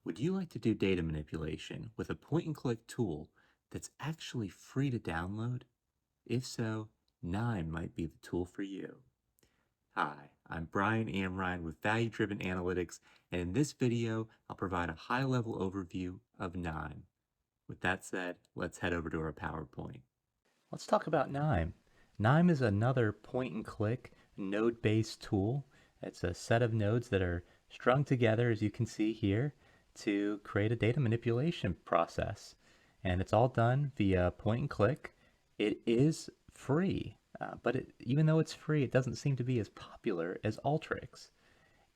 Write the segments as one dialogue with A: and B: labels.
A: Would you like to do data manipulation with a point and click tool that's actually free to download? If so, Knime might be the tool for you. Hi, I'm Brian Amrine with Value Driven Analytics, and in this video, I'll provide a high level overview of Knime. With that said, let's head over to our PowerPoint. Let's talk about Knime. Knime is another point and click node based tool. It's a set of nodes that are strung together, as you can see here, to create a data manipulation process. And it's all done via point and click. It is free, even though it's free, it doesn't seem to be as popular as Alteryx.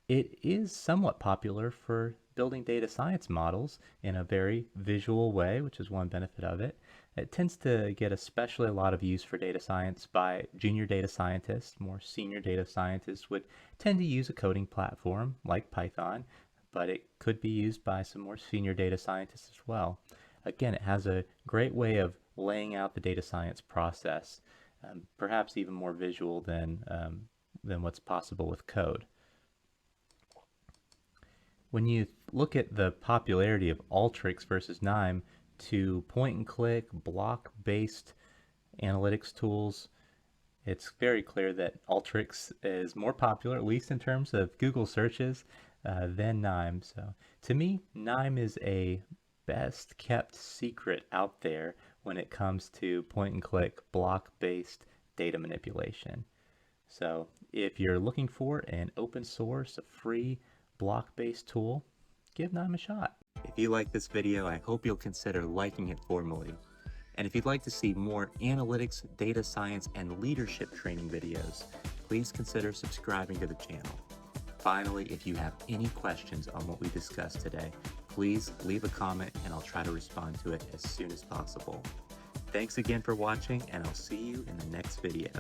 A: It is somewhat popular for building data science models in a very visual way, which is one benefit of it. It tends to get especially a lot of use for data science by junior data scientists. More senior data scientists would tend to use a coding platform like Python, but it could be used by some more senior data scientists as well. Again, it has a great way of laying out the data science process, perhaps even more visual than what's possible with code. When you look at the popularity of Alteryx versus Knime, to point and click block based analytics tools, it's very clear that Alteryx is more popular, at least in terms of Google searches, than Knime. So to me, Knime is a best kept secret out there when it comes to point and click block based data manipulation. So if you're looking for an open source, a free block-based tool, give Knime a shot. If you like this video, I hope you'll consider liking it formally. And if you'd like to see more analytics, data science, and leadership training videos, please consider subscribing to the channel. Finally, if you have any questions on what we discussed today, please leave a comment and I'll try to respond to it as soon as possible. Thanks again for watching, and I'll see you in the next video.